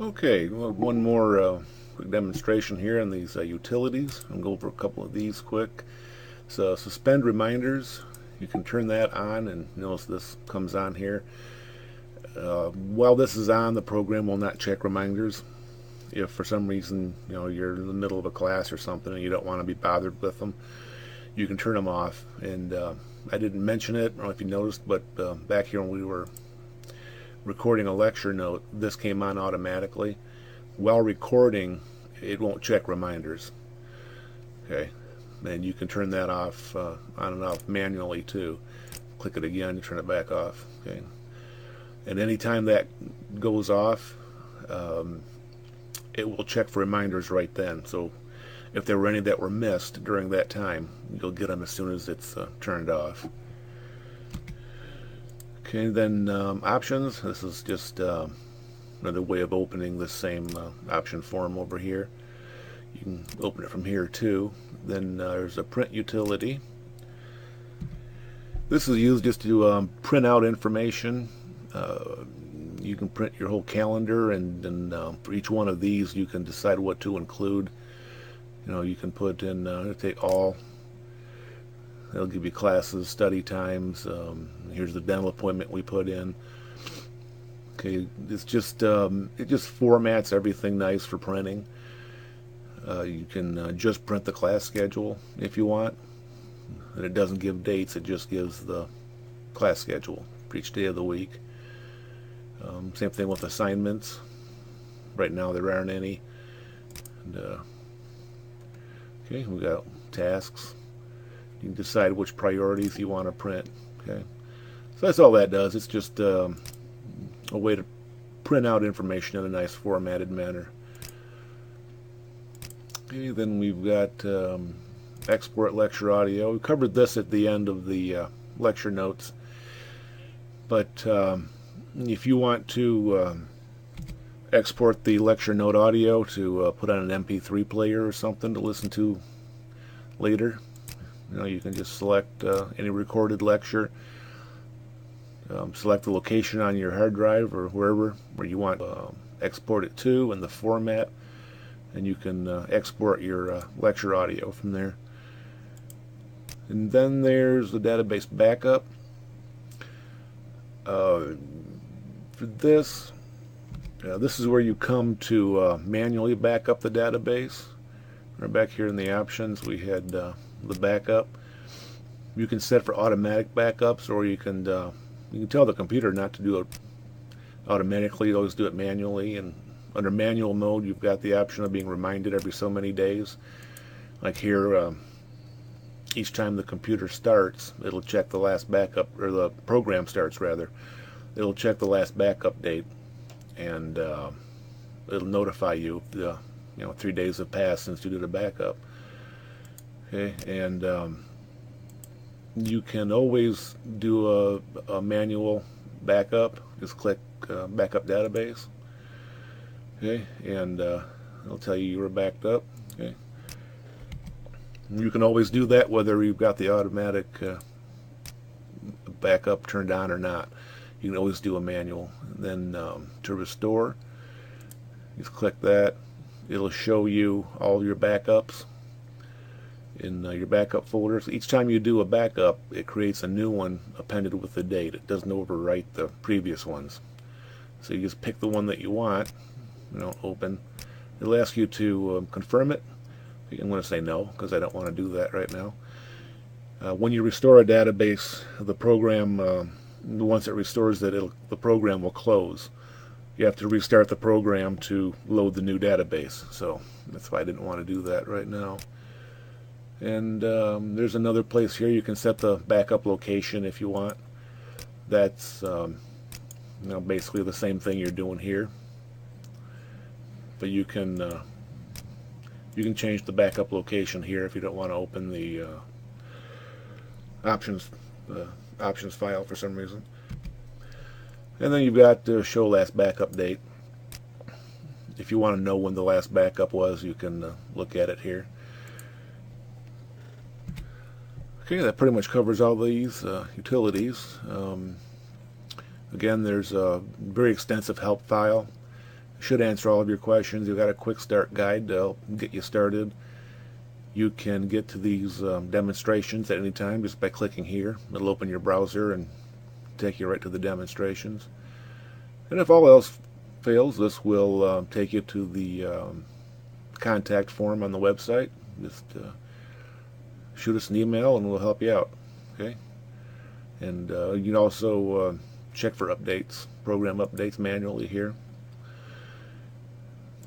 Okay, well, one more quick demonstration here on these utilities. I'll go over a couple of these quick. So suspend reminders, you can turn that on, and notice this comes on here. While this is on, the program will not check reminders. If for some reason you're in the middle of a class or something and you don't want to be bothered with them, you can turn them off. And I didn't mention it, I don't know if you noticed, but back here when we were recording a lecture note, this came on automatically. While recording, it won't check reminders. Okay, and you can turn that off, on and off manually too. Click it again, turn it back off. Okay, and anytime that goes off, it will check for reminders right then. So if there were any that were missed during that time, you'll get them as soon as it's turned off. Okay, then options. This is just another way of opening the same option form over here. You can open it from here too. Then there's a print utility. This is used just to print out information. You can print your whole calendar, and for each one of these you can decide what to include. You can put in, take all. They'll give you classes, study times. Here's the dental appointment we put in. Okay, it's just it just formats everything nice for printing. You can just print the class schedule if you want, and it doesn't give dates. It just gives the class schedule for each day of the week. Same thing with assignments. Right now there aren't any. And, okay, we got tasks. You can decide which priorities you want to print. Okay, so that's all that does. It's just a way to print out information in a nice formatted manner. Okay, then we've got export lecture audio. We covered this at the end of the lecture notes, but if you want to export the lecture note audio to put on an MP3 player or something to listen to later, you can just select any recorded lecture, select the location on your hard drive or wherever where you want to export it to and the format, and you can export your lecture audio from there. And then there's the database backup. For this, this is where you come to manually back up the database. Right back here in the options, we had the backup. You can set for automatic backups, or you can tell the computer not to do it automatically. You always do it manually. And under manual mode, you've got the option of being reminded every so many days. Like here, each time the computer starts, it'll check the last backup, or the program starts rather. It'll check the last backup date, and it'll notify you if the 3 days have passed since you did a backup. Okay, and you can always do a manual backup. Just click backup database. Okay, and it'll tell you were backed up. Okay, you can always do that whether you've got the automatic backup turned on or not. You can always do a manual. And then to restore, just click that. It'll show you all your backups in your backup folders. Each time you do a backup, it creates a new one appended with the date. It doesn't overwrite the previous ones. So you just pick the one that you want, open. It'll ask you to confirm it. I'm going to say no because I don't want to do that right now. When you restore a database, the program, once it restores it, the program will close. You have to restart the program to load the new database. So that's why I didn't want to do that right now. And there's another place here you can set the backup location if you want. That's basically the same thing you're doing here, but you can change the backup location here if you don't want to open the options file for some reason. And then you've got show last backup date. If you want to know when the last backup was, you can look at it here. Okay, that pretty much covers all these utilities. Again, there's a very extensive help file Should answer all of your questions. You've got a quick start guide to help get you started. You can get to these demonstrations at any time just by clicking here. It'll open your browser and take you right to the demonstrations. And if all else fails, this will take you to the contact form on the website. Just shoot us an email and we'll help you out. Okay? And you can also check for updates, program updates manually here.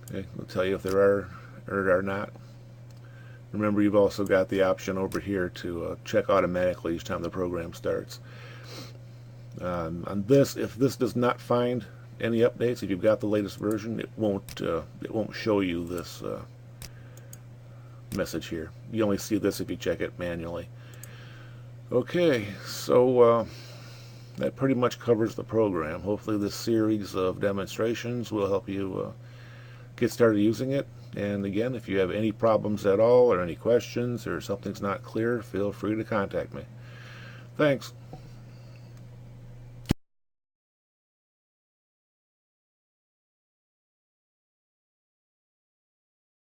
Okay, it'll tell you if there are or are not. Remember, you've also got the option over here to check automatically each time the program starts. On this, if this does not find any updates, if you've got the latest version, it won't show you this message here. You only see this if you check it manually. Okay, so that pretty much covers the program. Hopefully this series of demonstrations will help you get started using it. And again, if you have any problems at all or any questions or something's not clear, feel free to contact me. Thanks.